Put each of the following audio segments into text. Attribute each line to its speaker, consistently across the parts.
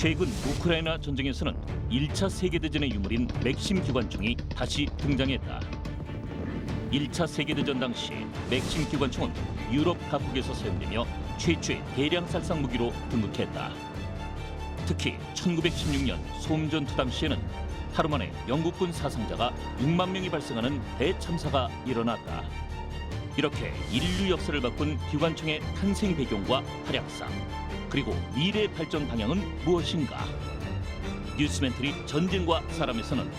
Speaker 1: 최근 우크라이나 전쟁에서는 1차 세계대전의 유물인 맥심 기관총이 다시 등장했다. 1차 세계대전 당시 맥심 기관총은 유럽 각국에서 사용되며 최초의 대량 살상 무기로 등극했다. 특히 1916년 솜전투 당시에는 하루 만에 영국군 사상자가 6만 명이 발생하는 대참사가 일어났다. 이렇게 인류 역사를 바꾼 기관총의 탄생 배경과 활약상, 그리고 미래 발전 방향은 무엇인가? 뉴스멘터리 전쟁과 사람에서는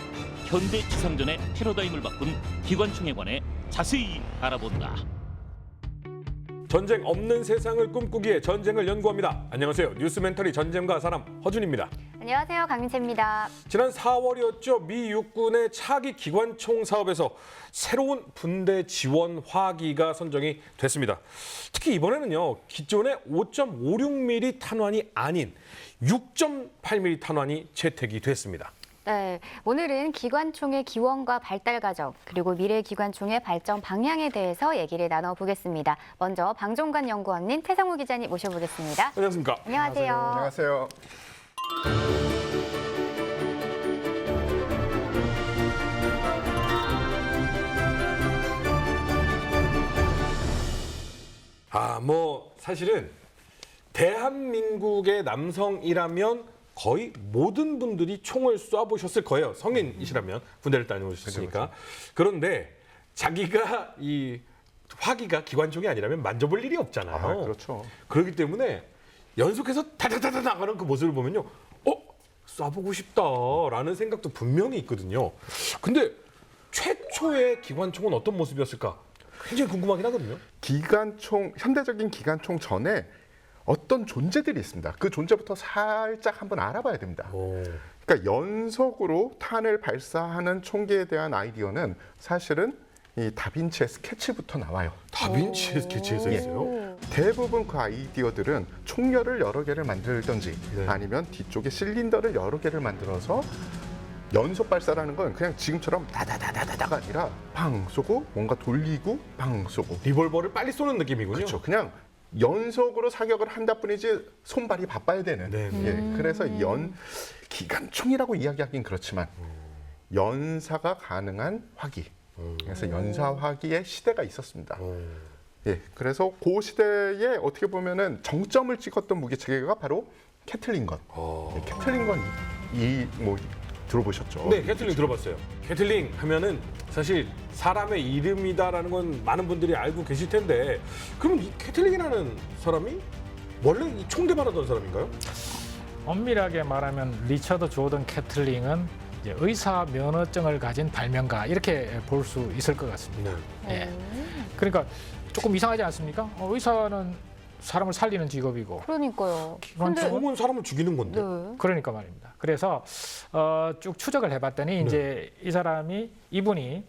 Speaker 1: 현대 지상전의 패러다임을 바꾼 기관총에 관해 자세히 알아본다.
Speaker 2: 전쟁 없는 세상을 꿈꾸기에 전쟁을 연구합니다. 안녕하세요. 뉴스멘터리 전쟁과 사람 허준입니다.
Speaker 3: 안녕하세요. 강민채입니다.
Speaker 2: 지난 4월이었죠. 미 육군의 차기 기관총 사업에서 새로운 분대 지원 화기가 선정이 됐습니다. 특히 이번에는요. 기존의 5.56mm 탄환이 아닌 6.8mm 탄환이 채택이 됐습니다.
Speaker 3: 네, 오늘은 기관총의 기원과 발달 과정, 그리고 미래 기관총의 발전 방향에 대해서 얘기를 나눠보겠습니다. 먼저 방종관 연구원님, 태상우 기자님 모셔보겠습니다.
Speaker 2: 안녕하십니까?
Speaker 3: 안녕하세요.
Speaker 4: 안녕하세요.
Speaker 2: 사실은 대한민국의 남성이라면 거의 모든 분들이 총을 쏴보셨을 거예요. 성인이시라면 군대를 다녀오셨으니까. 그런데 자기가 이 화기가 기관총이 아니라면 만져볼 일이 없잖아요.
Speaker 4: 그렇죠.
Speaker 2: 그렇기 때문에 연속해서 다다다다 나가는 그 모습을 보면요. 쏴보고 싶다라는 생각도 분명히 있거든요. 근데 최초의 기관총은 어떤 모습이었을까? 굉장히 궁금하긴 하거든요.
Speaker 4: 현대적인 기관총 전에 어떤 존재들이 있습니다. 그 존재부터 살짝 한번 알아봐야 됩니다. 그러니까 연속으로 탄을 발사하는 총기에 대한 아이디어는 사실은 이 다빈치의 스케치부터 나와요.
Speaker 2: 다빈치의 스케치에서 있어요?
Speaker 4: 대부분 그 아이디어들은 총열을 여러 개를 만들든지
Speaker 2: 네.
Speaker 4: 아니면 뒤쪽에 실린더를 여러 개를 만들어서 연속 발사라는 건 그냥 지금처럼 다다다다다가 아니라 방 쏘고 뭔가 돌리고 방 쏘고
Speaker 2: 리볼버를 빨리 쏘는 느낌이군요.
Speaker 4: 그렇죠. 그냥 연속으로 사격을 한다 뿐이지 손발이 바빠야 되는.
Speaker 2: 네.
Speaker 4: 그래서 기관총이라고 이야기하긴 그렇지만 연사가 가능한 화기. 그래서 연사 화기의 시대가 있었습니다. 그래서 그 시대에 어떻게 보면은 정점을 찍었던 무기 체계가 바로 캐틀링건. 캐틀링건 들어보셨죠?
Speaker 2: 네, 캐틀링 들어봤어요. 캐틀링 하면은 사실 사람의 이름이다라는 건 많은 분들이 알고 계실 텐데, 그럼 이 캐틀링이라는 사람이 원래 이 총 개발하던 사람인가요?
Speaker 5: 엄밀하게 말하면 리처드 조던 캐틀링은 이제 의사 면허증을 가진 발명가 이렇게 볼 수 있을 것 같습니다. 예. 그러니까 조금 이상하지 않습니까? 의사는 사람을 살리는 직업이고.
Speaker 3: 그러니까요.
Speaker 2: 총은 사람을 죽이는 건데.
Speaker 3: 네.
Speaker 5: 그러니까 말입니다. 그래서 쭉 추적을 해봤더니 이제 이분이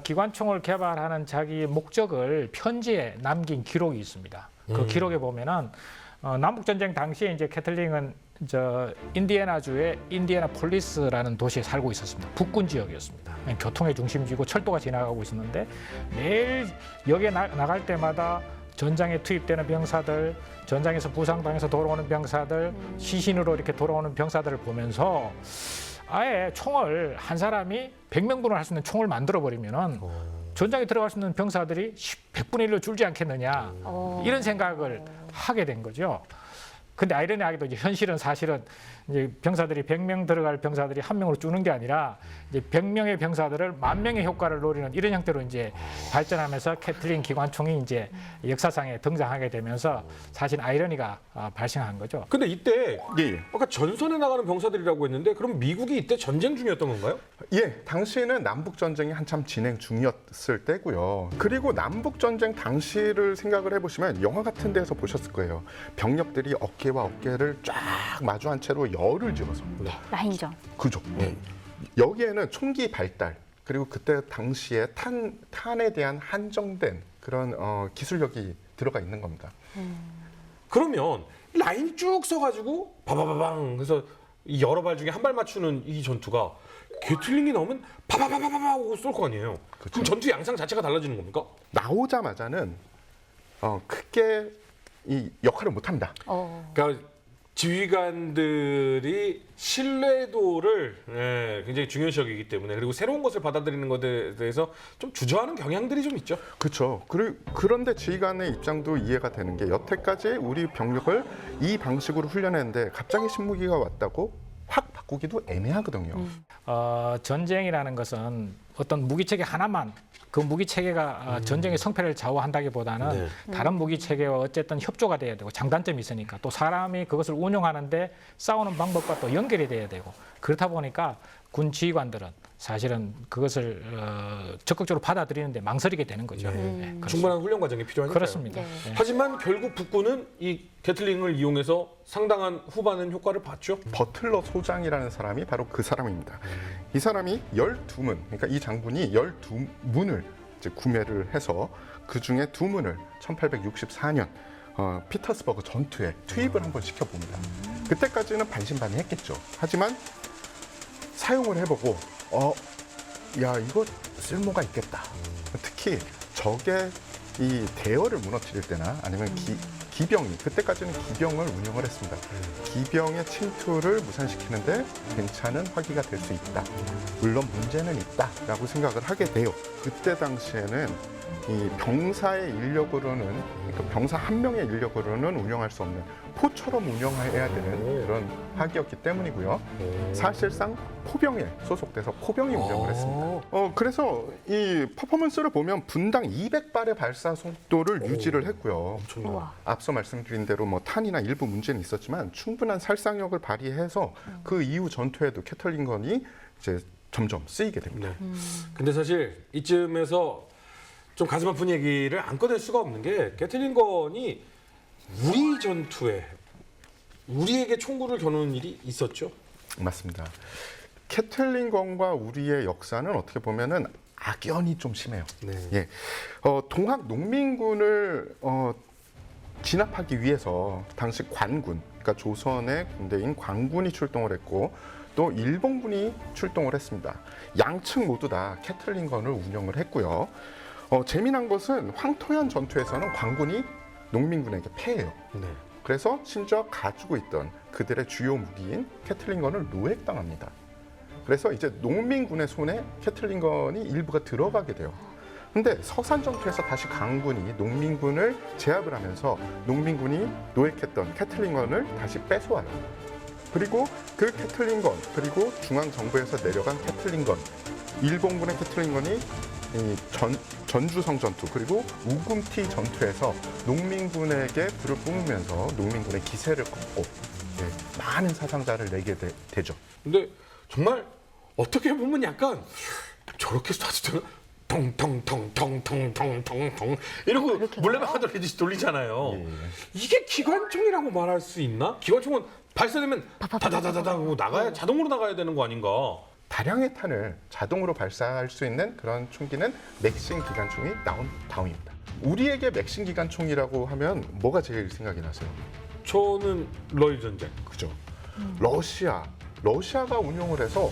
Speaker 5: 기관총을 개발하는 자기 목적을 편지에 남긴 기록이 있습니다. 그 기록에 보면은 남북 전쟁 당시에 이제 캐틀링은 인디애나주의 인디애나폴리스라는 도시에 살고 있었습니다. 북군 지역이었습니다. 교통의 중심지고 철도가 지나가고 있었는데 매일 역에 나갈 때마다 전장에 투입되는 병사들, 전장에서 부상당해서 돌아오는 병사들, 시신으로 이렇게 돌아오는 병사들을 보면서 아예 총을 한 사람이 100명분을 할 수 있는 총을 만들어버리면은 전장에 들어갈 수 있는 병사들이 100분의 1로 줄지 않겠느냐 이런 생각을 하게 된 거죠. 근데 아이러니하게도 이제 현실은 사실은 이제 병사들이 100명 들어갈 병사들이 한 명으로 주는 게 아니라 이제 100명의 병사들을 10,000명의 효과를 노리는 이런 형태로 이제 발전하면서 캐틀링 기관총이 이제 역사상에 등장하게 되면서 사실 아이러니가 발생한 거죠.
Speaker 2: 근데 이때 아까 전선에 나가는 병사들이라고 했는데 그럼 미국이 이때 전쟁 중이었던 건가요?
Speaker 4: 당시에는 남북 전쟁이 한참 진행 중이었을 때고요. 그리고 남북 전쟁 당시를 생각을 해보시면 영화 같은 데서 보셨을 거예요. 병력들이 어깨와 어깨를 쫙 마주한 채로 열을 지어서
Speaker 3: 라인전.
Speaker 4: 그죠. 여기에는 총기 발달 그리고 그때 당시에 탄에 대한 한정된 그런 기술력이 들어가 있는 겁니다.
Speaker 2: 그러면 라인 쭉 써가지고 바바바방 그래서 이 여러 발 중에 한 발 맞추는 이 전투가 게틀링이 나오면 바바바바바 하고 쏠 거 아니에요. 그럼 전투 양상 자체가 달라지는 겁니까?
Speaker 4: 나오자마자는 크게 이 역할을 못 합니다.
Speaker 2: 그러니까 지휘관들이 신뢰도를 굉장히 중요시 여기기 때문에 그리고 새로운 것을 받아들이는 것에 대해서 좀 주저하는 경향들이 좀 있죠.
Speaker 4: 그렇죠. 그런데 지휘관의 입장도 이해가 되는 게 여태까지 우리 병력을 이 방식으로 훈련했는데 갑자기 신무기가 왔다고 확 바꾸기도 애매하거든요.
Speaker 5: 전쟁이라는 것은 어떤 무기 체계 하나만 그 무기 체계가 전쟁의 성패를 좌우한다기보다는 다른 무기 체계와 어쨌든 협조가 돼야 되고 장단점이 있으니까 또 사람이 그것을 운용하는데 싸우는 방법과 또 연결이 돼야 되고 그렇다 보니까 군 지휘관들은 사실은 그것을 적극적으로 받아들이는데 망설이게 되는 거죠. 네, 그렇습니다.
Speaker 2: 충분한 훈련 과정이 필요하니까요.
Speaker 5: 그렇습니다.
Speaker 3: 네.
Speaker 5: 네.
Speaker 2: 하지만 결국 북군은 이 게틀링을 이용해서 상당한 후반은 효과를 봤죠.
Speaker 4: 버틀러 소장이라는 사람이 바로 그 사람입니다. 이 사람이 12문, 그러니까 이 장군이 12문을 이제 구매를 해서 그 중에 2문을 1864년 피터스버그 전투에 투입을 한번 시켜봅니다. 그때까지는 반신반의했겠죠. 하지만 사용을 해보고 야 이거 쓸모가 있겠다. 특히 적의 이 대열을 무너뜨릴 때나 아니면 기병이 그때까지는 기병을 운영을 했습니다. 기병의 침투를 무산시키는데 괜찮은 화기가 될 수 있다. 물론 문제는 있다라고 생각을 하게 돼요. 그때 당시에는 이 병사의 인력으로는 그러니까 병사 한 명의 인력으로는 운영할 수 없는 포처럼 운영해야 되는 그런 화기였기 때문이고요. 사실상 포병에 소속돼서 포병이 운영을 했습니다. 그래서 이 퍼포먼스를 보면 분당 200발의 발사 속도를 유지를 했고요.
Speaker 3: 우와.
Speaker 4: 앞서 말씀드린 대로 뭐 탄이나 일부 문제는 있었지만 충분한 살상력을 발휘해서 그 이후 전투에도 캐틀링건이 이제 점점 쓰이게 됩니다.
Speaker 2: 근데 사실 이쯤에서 좀 가슴 아픈 얘기를 안 꺼낼 수가 없는 게 게틀링건이 우리 전투에 우리에게 총구를 겨누는 일이 있었죠.
Speaker 4: 맞습니다. 캐틀링건과 우리의 역사는 어떻게 보면은 악연이 좀 심해요.
Speaker 2: 네.
Speaker 4: 예, 동학 농민군을 진압하기 위해서 당시 관군, 그러니까 조선의 군대인 관군이 출동을 했고 또 일본군이 출동을 했습니다. 양측 모두 다 캐틀링건을 운영을 했고요. 재미난 것은 황토현 전투에서는 관군이 농민군에게 패해요.
Speaker 2: 네.
Speaker 4: 그래서 심지어 가지고 있던 그들의 주요 무기인 캐틀링건을 노획당합니다. 그래서 이제 농민군의 손에 캐틀링건이 일부가 들어가게 돼요. 근데 서산 전투에서 다시 강군이 농민군을 제압을 하면서 농민군이 노획했던 캐틀링건을 다시 뺏어와요. 그리고 그 캐틀링건, 그리고 중앙정부에서 내려간 캐틀링건, 일본군의 캐틀링건이 이 전주성 전투 그리고 우금티 전투에서 농민군에게 불을 뿜으면서 농민군의 기세를 꺾고 많은 사상자를 내게 되죠.
Speaker 2: 근데 정말 어떻게 보면 약간 저렇게 쏴도 되나? 텅텅텅텅텅텅텅 이러고 물레방아 돌리듯이 돌리잖아요. 이게 기관총이라고 말할 수 있나? 기관총은 발사되면 다다다다다 하고 나가야 자동으로 나가야 되는 거 아닌가?
Speaker 4: 다량의 탄을 자동으로 발사할 수 있는 그런 총기는 맥신 기관총이 나온 다음입니다. 우리에게 맥신 기관총이라고 하면 뭐가 제일 생각이 나세요?
Speaker 2: 저는 러일 전쟁.
Speaker 4: 그죠? 러시아가 운용을 해서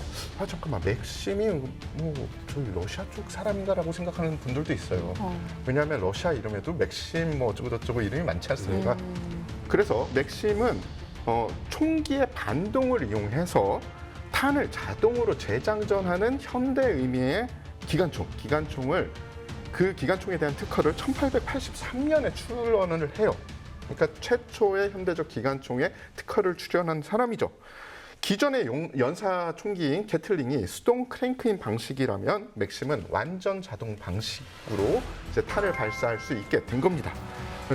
Speaker 4: 잠깐만 맥심이 뭐 저기 러시아 쪽 사람인가라고 생각하는 분들도 있어요. 왜냐하면 러시아 이름에도 맥심 뭐 어쩌고 저쩌고 이름이 많지 않습니까? 그래서 맥심은 총기의 반동을 이용해서 탄을 자동으로 재장전하는 현대 의미의 기관총을 그 기관총에 대한 특허를 1883년에 출원을 해요. 그러니까 최초의 현대적 기관총에 특허를 출원한 사람이죠. 기존의 연사 총기인 게틀링이 수동 크랭크인 방식이라면 맥심은 완전 자동 방식으로 이제 탄을 발사할 수 있게 된 겁니다.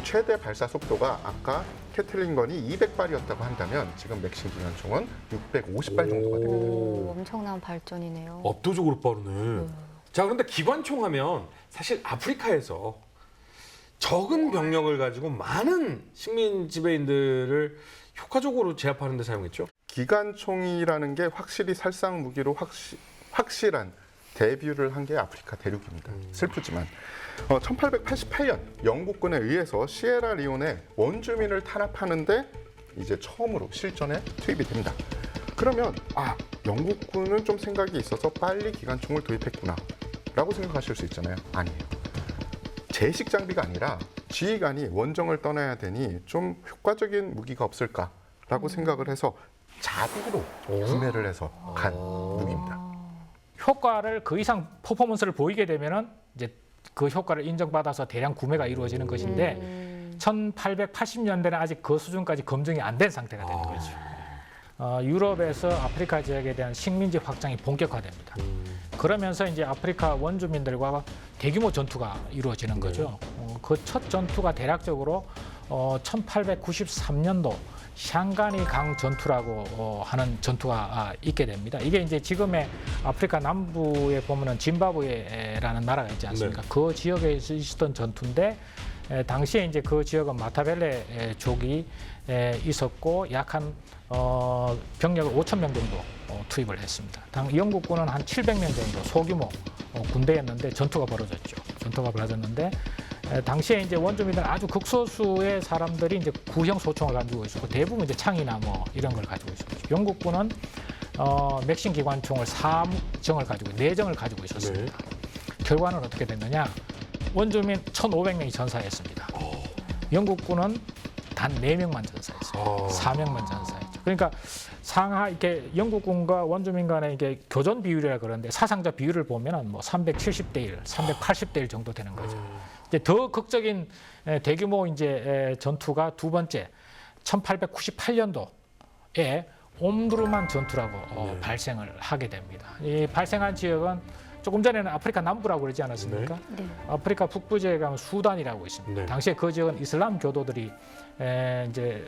Speaker 4: 최대 발사 속도가 아까 캐틀링건이 200발이었다고 한다면 지금 맥심 기관총은 650발 정도가 됩니다.
Speaker 3: 오, 엄청난 발전이네요.
Speaker 2: 압도적으로 빠르네. 자, 그런데 기관총 하면 사실 아프리카에서 적은 병력을 가지고 많은 식민 지배인들을 효과적으로 제압하는 데 사용했죠.
Speaker 4: 기관총이라는 게 확실히 살상 무기로 확실한 데뷔를 한 게 아프리카 대륙입니다. 슬프지만 1888년 영국군에 의해서 시에라리온의 원주민을 탄압하는데 이제 처음으로 실전에 투입이 됩니다. 그러면 영국군은 좀 생각이 있어서 빨리 기관총을 도입했구나 라고 생각하실 수 있잖아요. 아니에요. 제식 장비가 아니라 지휘관이 원정을 떠나야 되니 좀 효과적인 무기가 없을까 라고 생각을 해서 자비로 구매를 해서 간 무기입니다.
Speaker 5: 효과를 그 이상 퍼포먼스를 보이게 되면은 이제 그 효과를 인정받아서 대량 구매가 이루어지는 것인데 1880년대는 아직 그 수준까지 검증이 안 된 상태가 되는 거죠. 유럽에서 아프리카 지역에 대한 식민지 확장이 본격화됩니다. 그러면서 이제 아프리카 원주민들과 대규모 전투가 이루어지는 거죠. 그 첫 전투가 대략적으로 1893년도 샹가니 강 전투라고 하는 전투가 있게 됩니다. 이게 이제 지금의 아프리카 남부에 보면은 짐바브웨라는 나라가 있지 않습니까? 그 지역에 있었던 전투인데 당시에 이제 그 지역은 마타벨레 족이 있었고 약 한 병력을 5,000명 정도 투입을 했습니다. 영국군은 한 700명 정도 소규모 군대였는데 전투가 벌어졌는데 당시에 이제 원주민들은 아주 극소수의 사람들이 이제 구형 소총을 가지고 있었고 대부분 이제 창이나 뭐 이런 걸 가지고 있었죠. 영국군은 맥신 기관총을 4정을 가지고 4정을 가지고 있었습니다. 결과는 어떻게 됐느냐? 원주민 1,500명이 전사했습니다. 영국군은 단 4명만 전사했습니다. 4명만 전사했죠. 그러니까 상하 이렇게 영국군과 원주민 간의 이게 교전 비율이라 그러는데 사상자 비율을 보면은 뭐 370대 1, 380대 1 정도 되는 거죠. 이제 더 극적인 대규모 이제 전투가 두 번째 1898년도에 옴두르만 전투라고 발생을 하게 됩니다. 이 발생한 지역은 조금 전에는 아프리카 남부라고 그러지 않았습니까?
Speaker 3: 네.
Speaker 5: 아프리카 북부 지역에 가면 수단이라고 있습니다.
Speaker 2: 네.
Speaker 5: 당시에 그 지역은 이슬람 교도들이 이제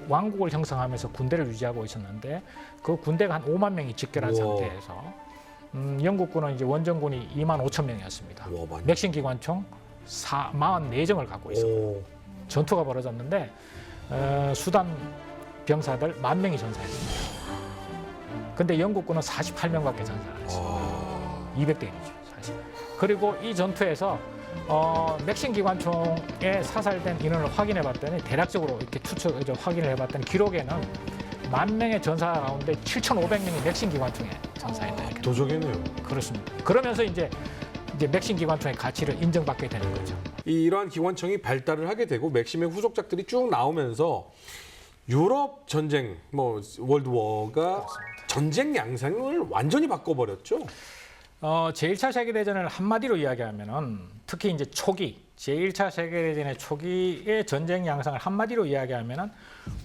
Speaker 5: 왕국을 형성하면서 군대를 유지하고 있었는데 그 군대가 한 5만 명이 집결한 상태에서 영국군은 이제 원정군이 2만 5천 명이었습니다. 맥신 기관총 44정을 갖고 있었고 전투가 벌어졌는데 수단 병사들 10,000명이 전사했습니다. 근데 영국군은 48명밖에 전사를 했습니다. 200대 1이죠, 사실. 그리고 이 전투에서 맥신 기관총에 사살된 인원을 확인해 봤더니 대략적으로 이렇게 확인을 해 봤더니 기록에는 10,000명의 전사 가운데 7,500명이 맥신 기관총에 전사했다.
Speaker 2: 도적이네요.
Speaker 5: 그렇습니다. 그러면서 이제 맥신 기관총의 가치를 인정받게 되는 거죠.
Speaker 2: 이러한 기관총이 발달을 하게 되고 맥심의 후속작들이 쭉 나오면서 유럽 전쟁, 뭐 월드워가 전쟁 양상을 완전히 바꿔버렸죠.
Speaker 5: 제1차 세계대전을 한마디로 이야기하면은 특히 이제 초기, 제1차 세계대전의 초기의 전쟁 양상을 한마디로 이야기하면은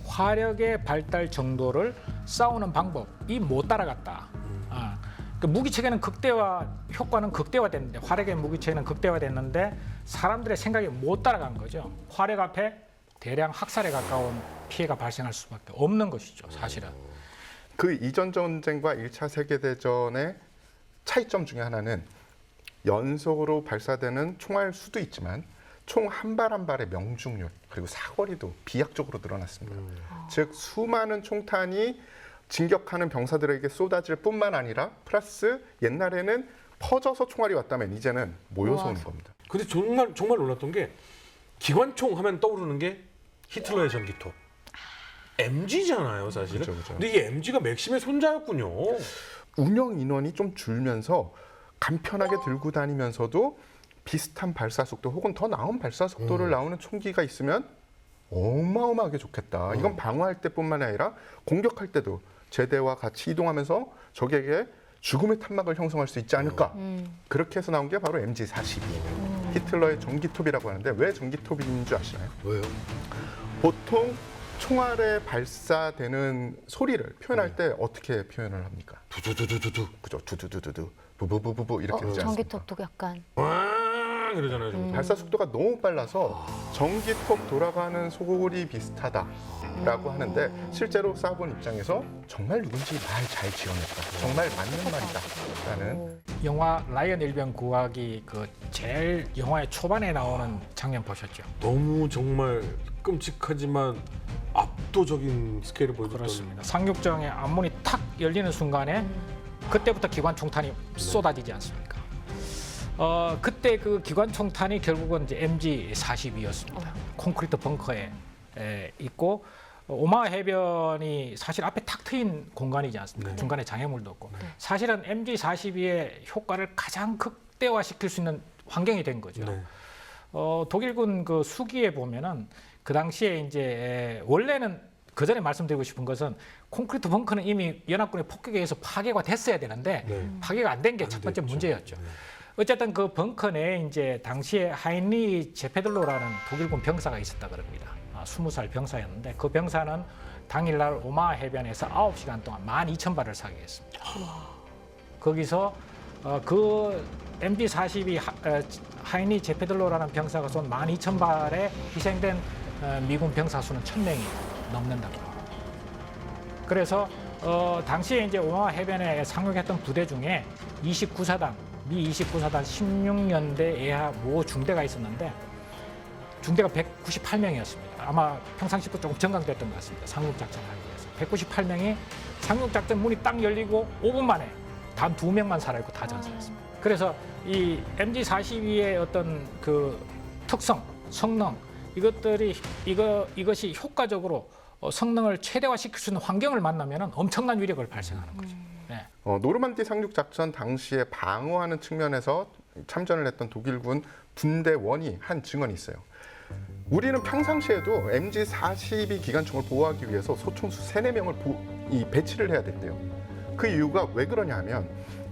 Speaker 5: 화력의 발달 정도를 싸우는 방법이 못 따라갔다. 그 무기 체계는 효과는 극대화됐는데 화력의 무기 체계는 극대화됐는데 사람들의 생각이 못 따라간 거죠. 화력 앞에 대량 학살에 가까운 피해가 발생할 수밖에 없는 것이죠, 사실은.
Speaker 4: 그 이전 전쟁과 1차 세계대전의 차이점 중에 하나는 연속으로 발사되는 총알 수도 있지만 총 한 발 한 발의 명중률 그리고 사거리도 비약적으로 늘어났습니다. 즉 수많은 총탄이 진격하는 병사들에게 쏟아질 뿐만 아니라 플러스 옛날에는 퍼져서 총알이 왔다면 이제는 모여서 오는 겁니다.
Speaker 2: 근데 정말 놀랐던 게 기관총 하면 떠오르는 게 히틀러의 전기톱. MG잖아요, 사실은.
Speaker 4: 그렇죠.
Speaker 2: 근데 이 MG가 맥심의 손자였군요.
Speaker 4: 운영 인원이 좀 줄면서 간편하게 들고 다니면서도 비슷한 발사 속도 혹은 더 나은 발사 속도를 나오는 총기가 있으면 어마어마하게 좋겠다. 이건 방어할 때뿐만 아니라 공격할 때도 제대와 같이 이동하면서 적에게 죽음의 탄막을 형성할 수 있지 않을까. 그렇게 해서 나온 게 바로 MG42. 히틀러의 전기톱이라고 하는데 왜 전기톱인 줄 아시나요?
Speaker 2: 왜요?
Speaker 4: 보통 총알에 발사되는 소리를 표현할 때 어떻게 표현을 합니까?
Speaker 2: 두두두두두.
Speaker 4: 그죠? 두두두두두, 부부부부부 이렇게 되지 않습니까?
Speaker 3: 전기톱도 약간.
Speaker 2: 왕 이러잖아요. 좀.
Speaker 4: 발사 속도가 너무 빨라서 전기톱 돌아가는 소리 비슷하다라고 하는데 실제로 쏴본 입장에서 정말 누군지 말 잘 지어냈다. 정말 맞는 말이다라는.
Speaker 5: 영화 라이언 일병 구하기 그 제일 영화의 초반에 나오는 장면 보셨죠?
Speaker 2: 너무 정말 끔찍하지만 압도적인 스케일을 보여줬던.
Speaker 5: 그렇습니다. 상륙정의 앞문이 탁 열리는 순간에 그때부터 기관총탄이 쏟아지지 않습니까? 그때 그 기관총탄이 결국은 이제 MG42였습니다. 콘크리트 벙커에 있고 오마하 해변이 사실 앞에 탁 트인 공간이지 않습니까? 중간에 장애물도 없고. 사실은 MG42의 효과를 가장 극대화시킬 수 있는 환경이 된 거죠.
Speaker 2: 네.
Speaker 5: 독일군 그 수기에 보면은 그 당시에 이제 원래는 그 전에 말씀드리고 싶은 것은 콘크리트 벙커는 이미 연합군의 폭격에 의해서 파괴가 됐어야 되는데
Speaker 2: 네.
Speaker 5: 파괴가 안 된 게 첫 번째
Speaker 2: 됐죠.
Speaker 5: 문제였죠. 어쨌든 그 벙커 내에 이제 당시에 하인리 제페들로라는 독일군 병사가 있었다 그럽니다. 20살 병사였는데 그 병사는 당일날 오마하 해변에서 9시간 동안 12,000발을 사격했습니다. 거기서 그 MB-42 하인리 제페들로라는 병사가 쏜 12,000발에 희생된 미군 병사 수는 1,000명이 넘는다고 합니다. 그래서 당시에 이제 오마하 해변에 상륙했던 부대 중에 29사단, 미 29사단 16년대 예하 모 중대가 있었는데 중대가 198명이었습니다. 아마 평상시보다 조금 정강됐던 것 같습니다. 상륙작전을 하기 위해서. 198명이 상륙작전 문이 딱 열리고 5분 만에 단 2명만 살아있고 다 전사했습니다. 그래서 이 MG42의 어떤 그 특성, 성능 이것이 효과적으로 성능을 최대화시킬 수 있는 환경을 만나면 엄청난 위력을 발생하는 거죠. 네.
Speaker 4: 노르만디 상륙 작전 당시에 방어하는 측면에서 참전을 했던 독일군 분대원이 한 증언이 있어요. 우리는 평상시에도 MG42 기관총을 보호하기 위해서 소총수 3, 4명을 배치를 해야 된대요. 그 이유가 왜 그러냐 하면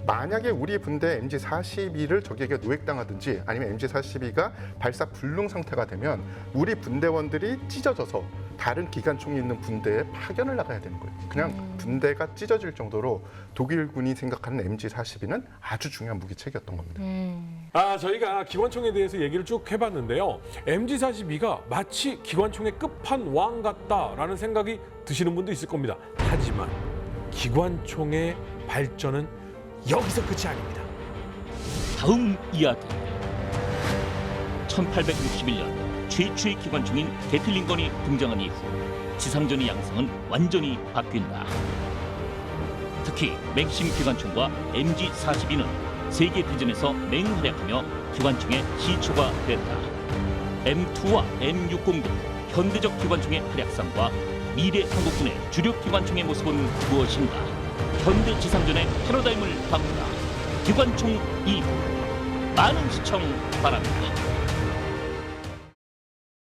Speaker 4: 만약에 우리 분대 MG42를 적에게 노획당하든지 아니면 MG42가 발사 불능 상태가 되면 우리 분대원들이 찢어져서 다른 기관총이 있는 분대에 파견을 나가야 되는 거예요. 그냥 분대가 찢어질 정도로 독일군이 생각하는 MG42는 아주 중요한 무기체계였던 겁니다.
Speaker 2: 저희가 기관총에 대해서 얘기를 쭉 해봤는데요. MG42가 마치 기관총의 끝판왕 같다라는 생각이 드시는 분도 있을 겁니다. 하지만 기관총의 발전은 여기서 끝이 아닙니다.
Speaker 1: 다음 이야기. 1861년 최초의 기관총인 게틀링건이 등장한 이후 지상전의 양상은 완전히 바뀐다. 특히 맥심 기관총과 MG42는 세계 대전에서 맹활약하며 기관총의 시초가 됐다. M2와 M60 등 현대적 기관총의 활약상과 미래 한국군의 주력 기관총의 모습은 무엇인가? 현대 지상전의 패러다임을 바꾼다. 기관총 2부. 많은 시청 바랍니다.